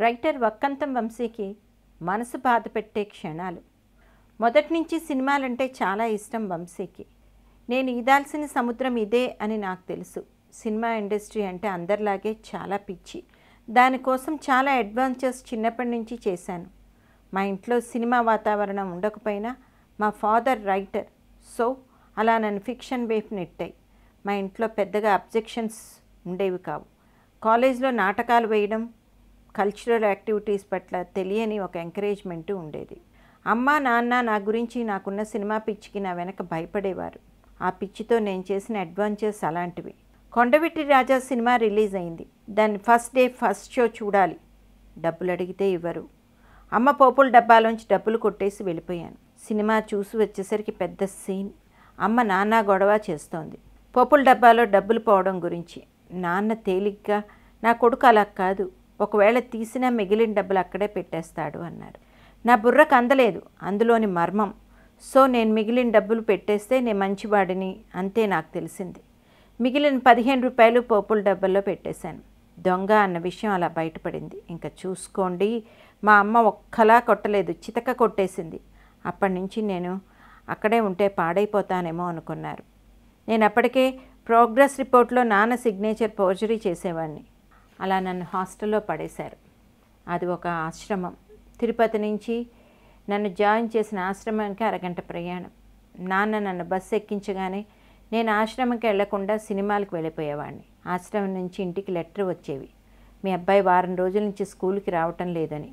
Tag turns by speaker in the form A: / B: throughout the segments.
A: Writer Vakkantham వంశీకి మనసు బాధ పెట్టే క్షణాలు. మొదటి నుంచి సినిమాలంటే చాలా ఇష్టం వంశీకి. నేను ఈదాల్సిన సముద్రం ఇదే అని నాకు తెలుసు. సినిమా ఇండస్ట్రీ అంటే అందరిలాగే చాలా పిచ్చి. దానికోసం చాలా అడ్వెంచర్స్ చిన్నప్పటి నుంచి చేశాను. మా ఇంట్లో సినిమా వాతావరణం ఉండకపోయినా మా ఫాదర్ రైటర్, సో అలా నన్ను ఫిక్షన్ వైపు నెట్టాయి. మా ఇంట్లో పెద్దగా అబ్జెక్షన్స్ ఉండేవి కావు. కాలేజ్లో నాటకాలు వేయడం, కల్చరల్ యాక్టివిటీస్ పట్ల తెలియని ఒక ఎంకరేజ్మెంటు ఉండేది. అమ్మ నాన్న నా గురించి, నాకున్న సినిమా పిచ్చికి నా వెనక భయపడేవారు. ఆ పిచ్చితో నేను చేసిన అడ్వెంచర్స్ అలాంటివి. కొండవీటి రాజా సినిమా రిలీజ్ అయింది. దాన్ని ఫస్ట్ డే ఫస్ట్ షో చూడాలి. డబ్బులు అడిగితే ఇవ్వరు. అమ్మ పోపుల డబ్బాలోంచి డబ్బులు కొట్టేసి వెళ్ళిపోయాను. సినిమా చూసి వచ్చేసరికి పెద్ద సీన్. అమ్మ నాన్న గొడవ చేస్తోంది పోపుల డబ్బాలో డబ్బులు పోవడం గురించి. నాన్న తేలిగ్గా, నా కొడుకు అలా కాదు, ఒకవేళ తీసినా మిగిలిన డబ్బులు అక్కడే పెట్టేస్తాడు అన్నారు. నా బుర్రకు అందలేదు అందులోని మర్మం. సో నేను మిగిలిన డబ్బులు పెట్టేస్తే నేను మంచివాడిని అంతే నాకు తెలిసింది. మిగిలిన 15 రూపాయలు పోపుల డబ్బాల్లో పెట్టేశాను. దొంగ అన్న విషయం అలా బయటపడింది. ఇంకా చూసుకోండి, మా అమ్మ ఒక్కలా కొట్టలేదు, చితక కొట్టేసింది. అప్పటి నుంచి నేను అక్కడే ఉంటే పాడైపోతానేమో అనుకున్నారు. నేను అప్పటికే ప్రోగ్రెస్ రిపోర్ట్లో నాన్న సిగ్నేచర్ ఫోర్జరీ చేసేవాడిని. అలా నన్ను హాస్టల్లో పడేశారు. అది ఒక ఆశ్రమం. తిరుపతి నుంచి నన్ను జాయిన్ చేసిన ఆశ్రమానికి అరగంట ప్రయాణం. నాన్న నన్ను బస్సు ఎక్కించగానే నేను ఆశ్రమంకి వెళ్లకుండా సినిమాలకు వెళ్ళిపోయేవాడిని. ఆశ్రమం నుంచి ఇంటికి లెటర్ వచ్చేవి, మీ అబ్బాయి వారం రోజుల నుంచి స్కూల్కి రావటం లేదని.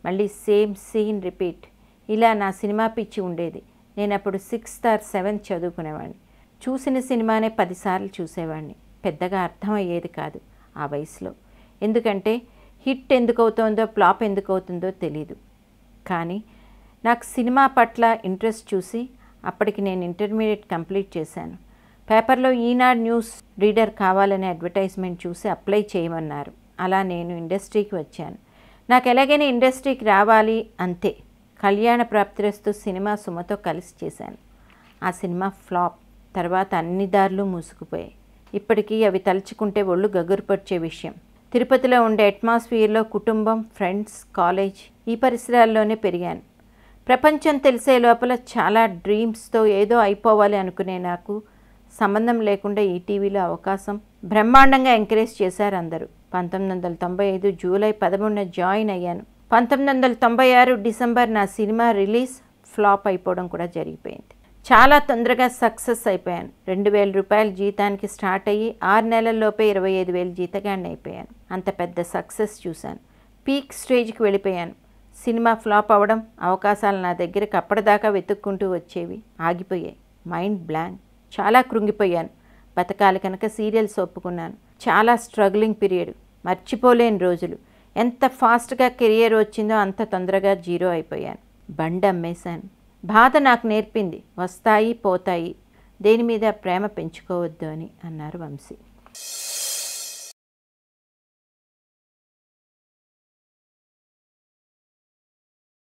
A: మళ్ళీ సేమ్ సీన్ రిపీట్. ఇలా నా సినిమా పిచ్చి ఉండేది. నేను అప్పుడు 6th or 7th చదువుకునేవాడిని. చూసిన సినిమానే 10 సార్లు చూసేవాడిని. పెద్దగా అర్థమయ్యేది కాదు ఆ వయసులో. ఎందుకంటే హిట్ ఎందుకు అవుతుందో ఫ్లాప్ ఎందుకు అవుతుందో తెలీదు. కానీ నాకు సినిమా పట్ల ఇంట్రెస్ట్ చూసి అప్పటికి నేను ఇంటర్మీడియట్ కంప్లీట్ చేశాను. పేపర్లో ఈనాడు న్యూస్ రీడర్ కావాలనే అడ్వర్టైజ్మెంట్ చూసి అప్లై చేయమన్నారు. అలా నేను ఇండస్ట్రీకి వచ్చాను. నాకు ఎలాగైనా ఇండస్ట్రీకి రావాలి అంతే. కళ్యాణ ప్రాప్తిరస్తు సినిమా సుమతో కలిసి చేశాను. ఆ సినిమా ఫ్లాప్. తర్వాత అన్ని దారులు మూసుకుపోయాయి. ఇప్పటికీ అవి తలుచుకుంటే ఒళ్ళు గగురుపొచ్చే విషయం. తిరుపతిలో ఉండే అట్మాస్ఫియర్లో కుటుంబం, ఫ్రెండ్స్, కాలేజ్ ఈ పరిసరాల్లోనే పెరిగాను. ప్రపంచం తెలిసే లోపల చాలా డ్రీమ్స్తో ఏదో అయిపోవాలి అనుకునే నాకు సంబంధం లేకుండా ఈటీవీలో అవకాశం బ్రహ్మాండంగా ఎంకరేజ్ చేశారు అందరూ. 1995 జూలై 13న జాయిన్ అయ్యాను. 1996 డిసెంబర్ నా సినిమా రిలీజ్, ఫ్లాప్ అయిపోవడం కూడా జరిగిపోయింది. చాలా తొందరగా సక్సెస్ అయిపోయాను. 2000 రూపాయల జీతానికి స్టార్ట్ అయ్యి 6 నెలల్లోపే 25,000 జీతగాడిని అయిపోయాను. అంత పెద్ద సక్సెస్ చూశాను. పీక్ స్టేజ్కి వెళ్ళిపోయాను. సినిమా ఫ్లాప్ అవ్వడం, అవకాశాలు నా దగ్గరికి అప్పటిదాకా వెతుక్కుంటూ వచ్చేవి, ఆగిపోయాయి. Mind blank. చాలా కృంగిపోయాను. బతకాలి కనుక సీరియల్స్ ఒప్పుకున్నాను. చాలా స్ట్రగ్లింగ్ పీరియడ్, మర్చిపోలేని రోజులు. ఎంత ఫాస్ట్గా కెరియర్ వచ్చిందో అంత తొందరగా జీరో అయిపోయాను. బండి అమ్మేశాను. బాధ నాకు నేర్పింది, వస్తాయి పోతాయి, దేని మీద ప్రేమ పెంచుకోవద్దు అని అన్నారు వంశీ.